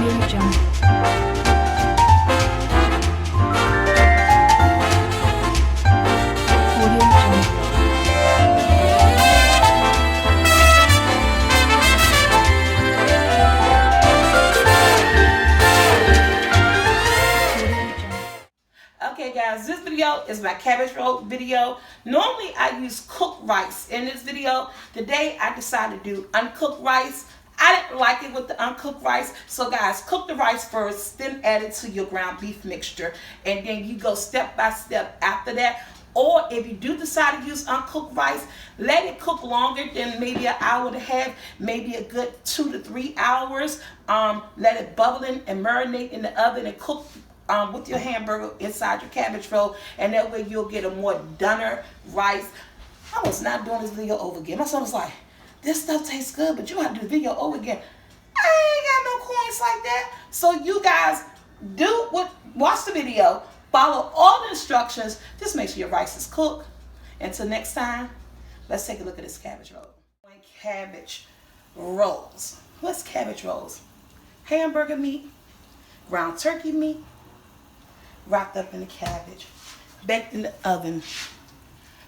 Okay guys, this video is my cabbage roll video. Normally I use cooked rice in this video. Today I decided to do uncooked rice. I didn't like it with the uncooked rice. So guys, cook the rice first, then add it to your ground beef mixture. And then you go step by step after that. Or if you do decide to use uncooked rice, let it cook longer than maybe an hour and a half, maybe a good 2 to 3 hours. Let it bubble in and marinate in the oven and cook with your hamburger inside your cabbage roll, and that way you'll get a more dunner rice. I was not doing this video over again. My son was like, this stuff tastes good, but you have to do the video over again. I ain't got no coins like that. So you guys watch the video, follow all the instructions, just make sure your rice is cooked. Until next time, let's take a look at this cabbage roll. Cabbage rolls. What's cabbage rolls? Hamburger meat, ground turkey meat, wrapped up in the cabbage, baked in the oven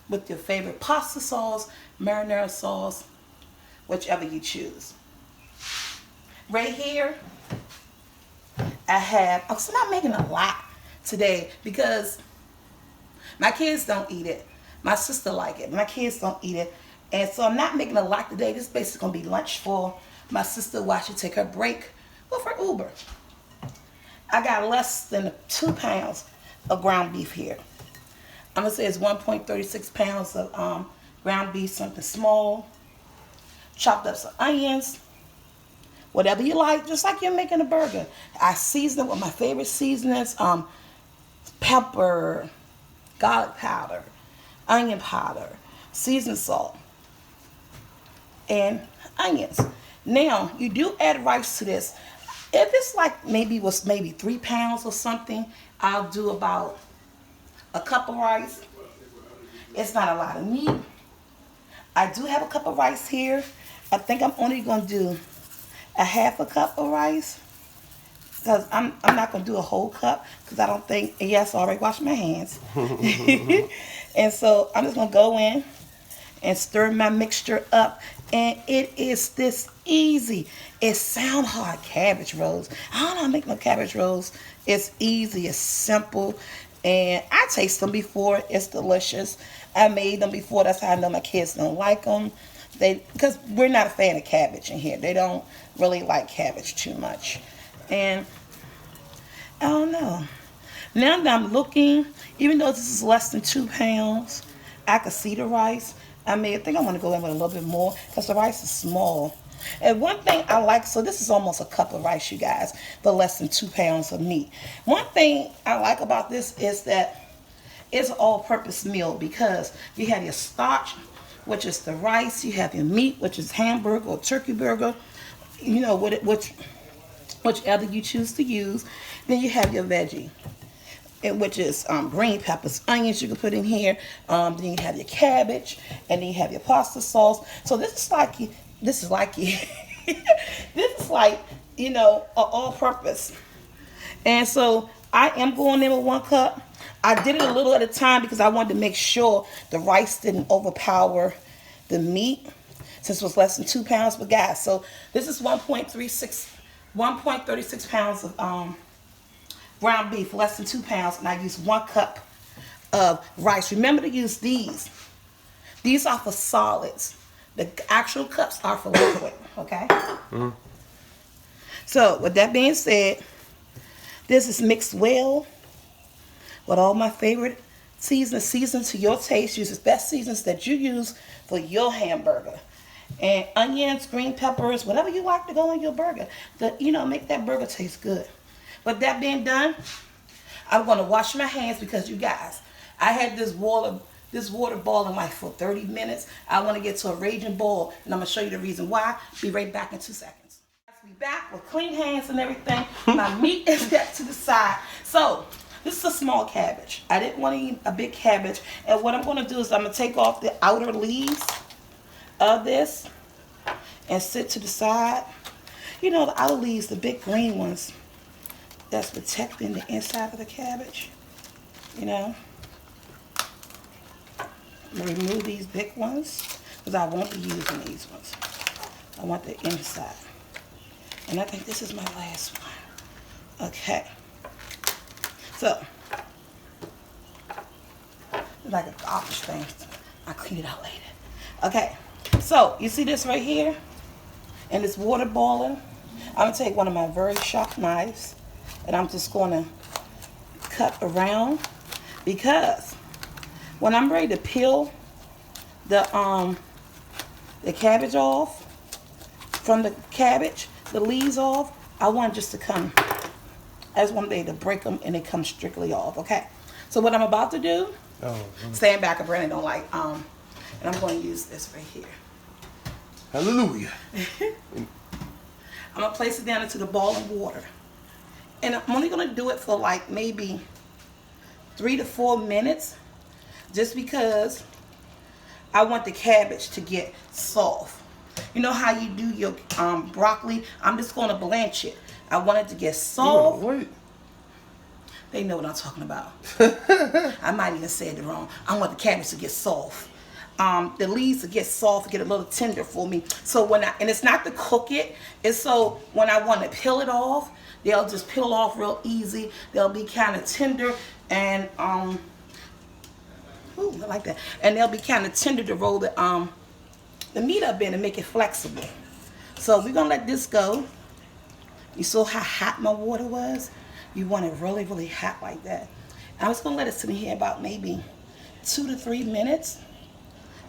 with your favorite pasta sauce, marinara sauce, whichever you choose. Right here, I have, I'm not making a lot today because my kids don't eat it. My sister like it. My kids don't eat it. And so I'm not making a lot today. This is basically going to be lunch for my sister while she take her break with her Uber. I got less than 2 pounds of ground beef here. I'm going to say it's 1.36 pounds of ground beef, something small. Chopped up some onions. Whatever you like, just like you're making a burger. I season it with my favorite seasonings. Pepper, garlic powder, onion powder, seasoned salt, and onions. Now, you do add rice to this. If it's like maybe 3 pounds or something, I'll do about a cup of rice. It's not a lot of meat. I do have a cup of rice here. I think I'm only going to do a half a cup of rice because I'm not going to do a whole cup because I don't think, yes, I already washed my hands. And so I'm just going to go in and stir my mixture up, and it is this easy. It sound hard, cabbage rolls. I don't know how to make no cabbage rolls. It's easy, it's simple, and I taste them before. It's delicious. I made them before. That's how I know my kids don't like them. Because we're not a fan of cabbage in here. They don't really like cabbage too much. And I don't know. Now that I'm looking, even though this is less than 2 pounds, I can see the rice. I think I want to go in with a little bit more because the rice is small. And one thing I like, so this is almost a cup of rice, you guys, but less than 2 pounds of meat. One thing I like about this is that it's an all-purpose meal because you have your starch, which is the rice. You have your meat, which is hamburger or turkey burger, you know, whichever you choose to use. Then you have your veggie, which is green peppers, onions you can put in here. Then you have your cabbage, and then you have your pasta sauce. So this is like, this is like, you know, all-purpose. And so I am going in with 1 cup. I did it a little at a time because I wanted to make sure the rice didn't overpower the meat since it was less than 2 pounds. But guys, so this is 1.36 pounds of ground beef, less than 2 pounds, and I use 1 cup of rice. Remember to use these. These are for solids. The actual cups are for liquid, okay? Mm-hmm. So with that being said, this is mixed well with all my favorite seasonings. Season to your taste. Use the best seasons that you use for your hamburger. And onions, green peppers, whatever you like to go in your burger. Make that burger taste good. With that being done, I'm going to wash my hands because you guys, I had this water boiling like for 30 minutes. I want to get to a raging boil, and I'm going to show you the reason why. Be right back in 2 seconds. I'll be back with clean hands and everything. My meat is set to the side. So this is a small cabbage. I didn't want to eat a big cabbage. And what I'm going to do is I'm going to take off the outer leaves of this and sit to the side. You know, the outer leaves, the big green ones, that's protecting the inside of the cabbage. You know, I'm gonna remove these big ones because I won't be using these ones. I want the inside. And I think this is my last one. Okay. So, it's like a garbage thing. I'll clean it out later. Okay. So, you see this right here? And this water boiling. I'm going to take one of my very sharp knives. And I'm just going to cut around. Because when I'm ready to peel the cabbage off, from the cabbage, the leaves off, I want just to come, I just want them to break them and they come strictly off, okay? So what I'm about to do, stand back, Brandon don't like, and I'm going to use this right here. Hallelujah. I'm going to place it down into the boiling water. And I'm only going to do it for like maybe 3 to 4 minutes, just because I want the cabbage to get soft. You know how you do your broccoli? I'm just going to blanch it. I want it to get soft. Wait. They know what I'm talking about. I might even say it wrong. I want the cabbage to get soft. The leaves to get soft, get a little tender for me. So when and it's not to cook it, it's so when I want to peel it off, they'll just peel off real easy. They'll be kind of tender and ooh, I like that. And they'll be kind of tender to roll the meat up in and make it flexible. So we're gonna let this go. You saw how hot my water was? You want it really, really hot like that. And I was gonna let it sit in here about maybe 2 to 3 minutes.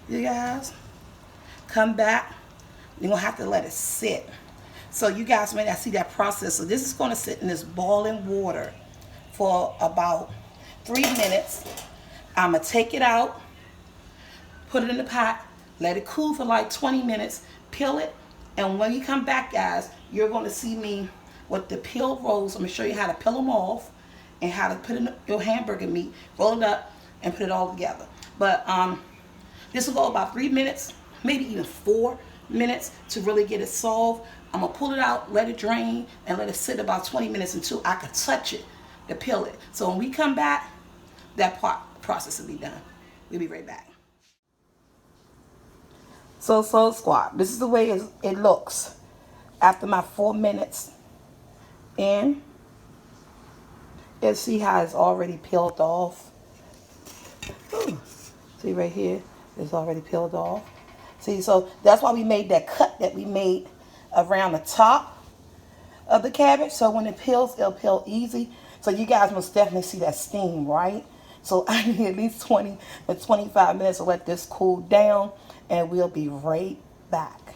You guys, come back. You're gonna have to let it sit. So you guys may not see that process. So this is gonna sit in this boiling water for about 3 minutes. I'm gonna take it out, put it in the pot, let it cool for like 20 minutes, peel it, and when you come back, guys, you're going to see me with the peeled rolls. I'm going to show you how to peel them off and how to put in your hamburger meat, roll it up, and put it all together. But this will go about 3 minutes, maybe even 4 minutes to really get it soft. I'm going to pull it out, let it drain, and let it sit about 20 minutes until I can touch it to peel it. So when we come back, that process will be done. We'll be right back. So Soul Squad, this is the way it looks after my 4 minutes in. And see how it's already peeled off. Ooh. See right here, it's already peeled off. See, so that's why we made that cut that we made around the top of the cabbage. So when it peels, it'll peel easy. So you guys must definitely see that steam, right? So I need at least 20 to 25 minutes to let this cool down. And we'll be right back.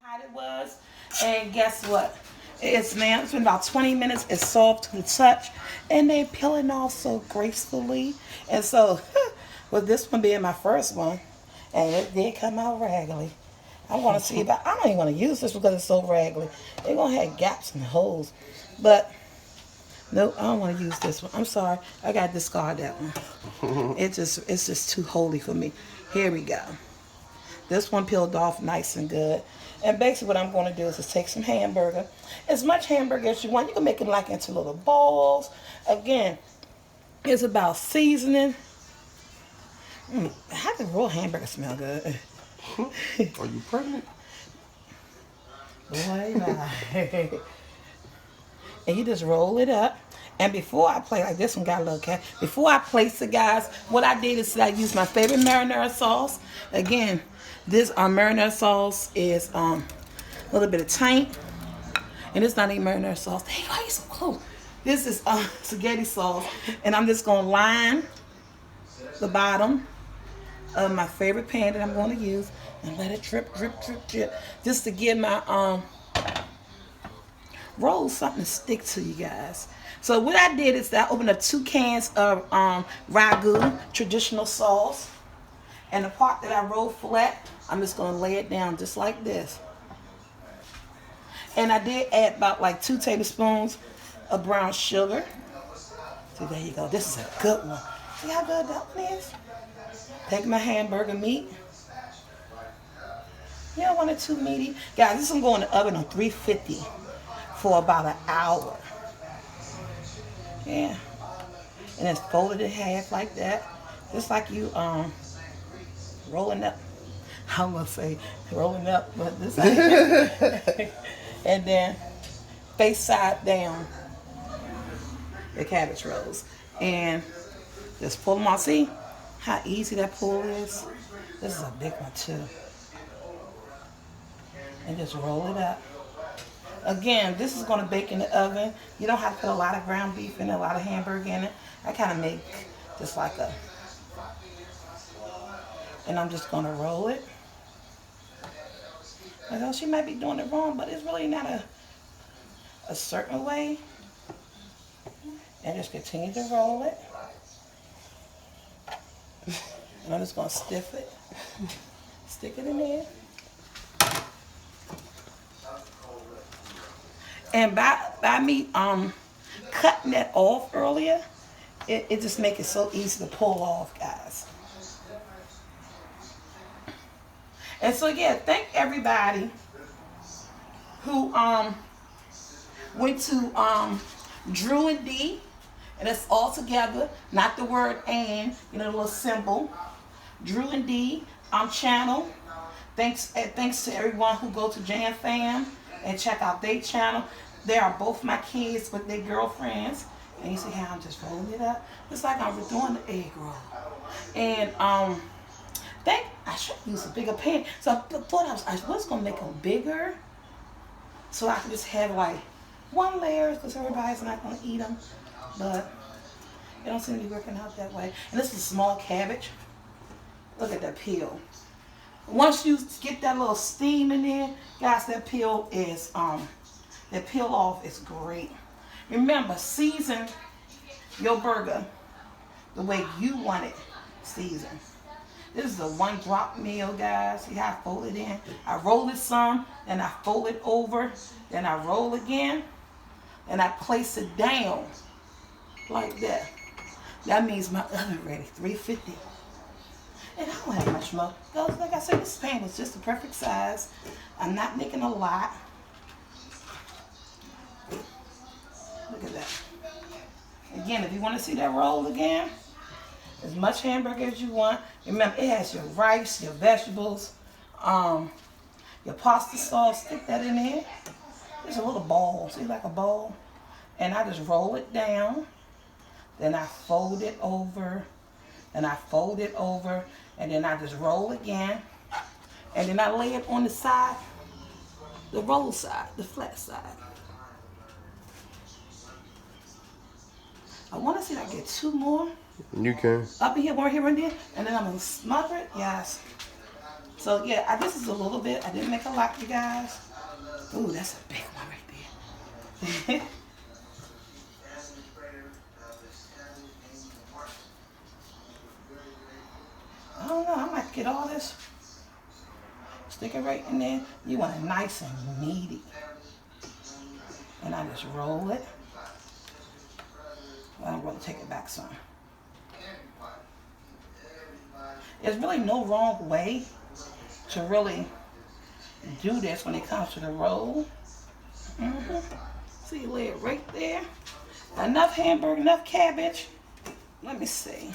How it was, and guess what? It's been about 20 minutes. It's soft to the touch, and they're peeling off so gracefully. And so, with this one being my first one, and it did come out raggedy. I want to see, but I don't even want to use this because it's so raggedy. They're gonna have gaps and holes, but nope, I don't want to use this one. I'm sorry, I got to discard that one. It's just too holy for me. Here we go. This one peeled off nice and good. And basically what I'm going to do is just take some hamburger. As much hamburger as you want. You can make them like into little balls. Again, it's about seasoning. How does raw hamburger smell good? Are you pregnant? Boy, and you just roll it up. And before I play, like this one got a little cat. Before I place it, guys, what I did is I used my favorite marinara sauce. Again, this marinara sauce is a little bit of taint. And it's not even marinara sauce. Dang, why are you so close? This is spaghetti sauce. And I'm just going to line the bottom of my favorite pan that I'm going to use. And let it drip, drip, drip, drip. Just to give my rolls something to stick to, you guys. So what I did is that I opened up 2 cans of ragu, traditional sauce. And the part that I rolled flat, I'm just going to lay it down just like this. And I did add about like 2 tablespoons of brown sugar. See, there you go. This is a good one. See how good that one is? Take my hamburger meat. You don't want it too meaty. Guys, this is going to go in the oven on 350 for about an hour. Yeah. And it's folded in half like that. Just like you rolling up. I'm gonna say rolling up, but this ain't. And then face side down the cabbage rolls. And just pull them out. See how easy that pull is? This is a big one too. And just roll it up. Again, this is going to bake in the oven. You don't have to put a lot of ground beef in it, a lot of hamburger in it. I kind of make just like a, and I'm just going to roll it. I know she might be doing it wrong, but it's really not a certain way. And just continue to roll it. And I'm just going to stiff it. Stick it in there. And by me cutting that off earlier, it just makes it so easy to pull off, guys. And so yeah, thank everybody who went to Drew&Dee, and it's all together, not the word and, you know, the little symbol. Drew&Dee channel. Thanks to everyone who go to Jan Fam and check out their channel. They are both my kids with their girlfriends. And you see how I'm just rolling it up? It's like I'm doing the egg roll. And I should use a bigger pan. So I thought I was gonna make them bigger, so I could just have like one layer, because everybody's not gonna eat them. But it don't seem to be working out that way. And this is small cabbage. Look at that peel. Once you get that little steam in there, guys, that peel is that peel off is great. Remember, season your burger the way you want it seasoned. This is a one drop meal, guys. See how I fold it in? I roll it some, then I fold it over, then I roll again, and I place it down like that. That means my oven ready, 350. And I don't have much more. Because like I said, this pan was just the perfect size. I'm not making a lot. Look at that. Again, if you want to see that roll again, as much hamburger as you want. Remember, it has your rice, your vegetables, your pasta sauce. Stick that in there. There's a little ball. See, like a ball? And I just roll it down. Then I fold it over. And I fold it over. And then I just roll again. And then I lay it on the side, the roll side, the flat side. I want to see if I get two more. You can. Up in here, one here and there. And then I'm going to smother it. Yes. So, yeah, this is a little bit. I didn't make a lot, you guys. Ooh, that's a big one right there. I don't know. I might get all this. Stick it right in there. You want it nice and meaty. And I just roll it. Well, I'm going to take it back some. There's really no wrong way to really do this when it comes to the roll. So you lay it right there. Enough hamburger, enough cabbage. Let me see.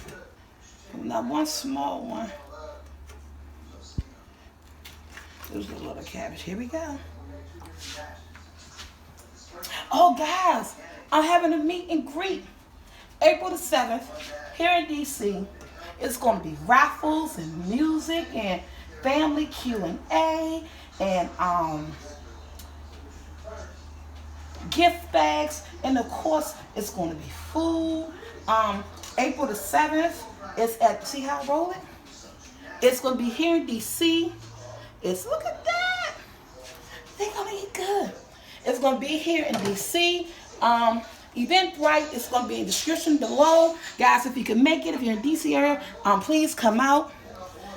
Now one small one. There's a little cabbage. Here we go. Oh, guys, I'm having a meet and greet. April the 7th, here in DC. It's going to be raffles and music and family Q&A and gift bags, and of course it's going to be food. April the 7th is at, see how I roll it? It's going to be here in DC. Look at that. They're going to eat good. It's going to be here in DC. Eventbrite is going to be in the description below. Guys, if you can make it, if you're in DC area, please come out.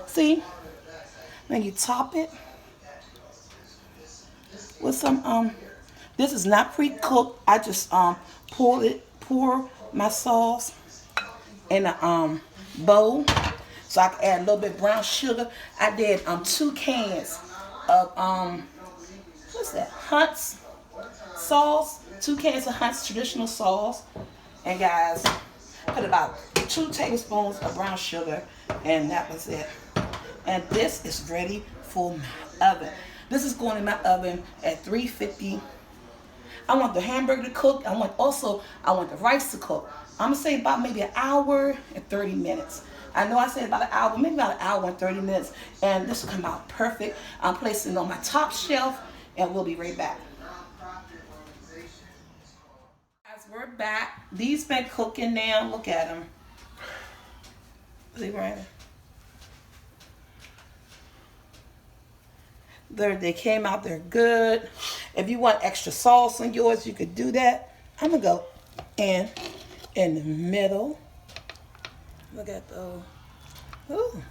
See? Then you top it with some, this is not pre-cooked. I just pour my sauce in a bowl. So I can add a little bit of brown sugar. I did 2 cans of what's that? Hunt's sauce. 2 cans of Hunt's traditional sauce. And guys, put about 2 tablespoons of brown sugar, and that was it. And this is ready for my oven. This is going in my oven at 350. I want the hamburger to cook. I want the rice to cook. I'm gonna say about maybe an hour and 30 minutes. I know I said about an hour, maybe about an hour and 30 minutes, and this will come out perfect. I'm placing it on my top shelf, and we'll be right back. Guys, we're back. These been cooking now. Look at them. See, Brandon? They came out, they're good. If you want extra sauce on yours, you could do that. I'm gonna go in the middle. Look at those. Ooh.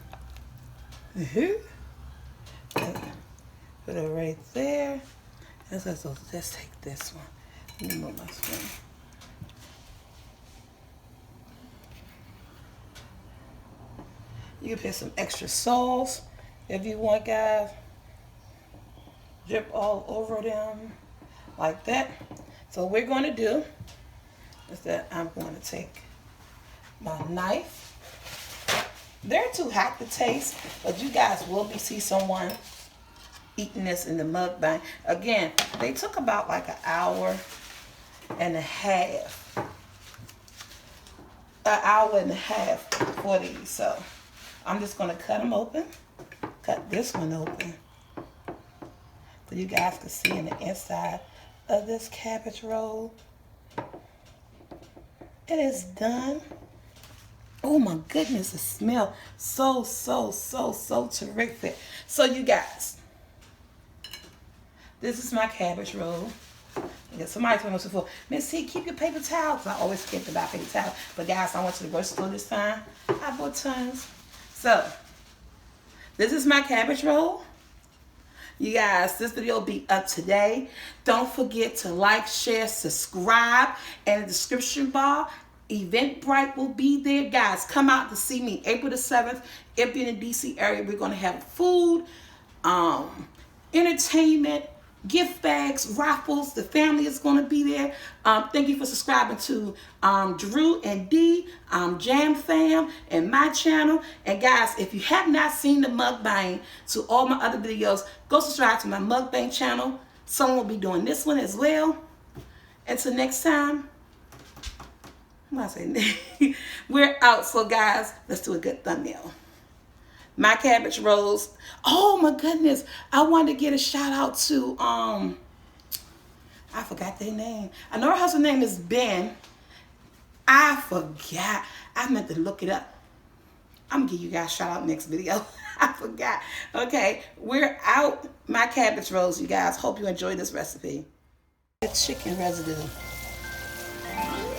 Put it right there. Let's take this one. Let me move my screen. You can put some extra sauce if you want, guys. Drip all over them like that. So what we're going to do is that I'm going to take my knife. They're too hot to taste, but you guys will see someone eating this in the mukbang. Again, they took about like an hour and a half. An hour and a half for these. So I'm just going to cut them open. Cut this one open, so you guys can see in the inside of this cabbage roll. It is done. Oh my goodness, it smells so terrific. So you guys, this is my cabbage roll. Somebody told me before, Miss C, keep your paper towels. I always forget to buy paper towels. But guys, I went to the grocery store this time. I bought tons. So, this is my cabbage roll. You guys, this video will be up today. Don't forget to like, share, subscribe. And in the description bar, Eventbrite will be there. Guys, come out to see me April the 7th. If you're in the DC area, we're going to have food, entertainment, gift bags, raffles. The family is going to be there. Thank you for subscribing to Drew&Dee, Jam Fam, and my channel. And guys, if you have not seen the mukbang to all my other videos, go subscribe to my mukbang channel. Someone will be doing this one as well. Until next time, we're out. So guys, let's do a good thumbnail. My cabbage rolls. Oh my goodness. I wanted to get a shout out to, I forgot their name. I know her husband's name is Ben. I forgot. I meant to look it up. I'm going to give you guys a shout out next video. I forgot. Okay. We're out. My cabbage rolls, you guys. Hope you enjoy this recipe. The chicken residue.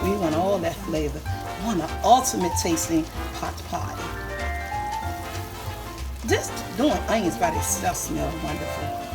We want all that flavor. I want an ultimate tasting pot pie. Just doing onions by themselves smell wonderful.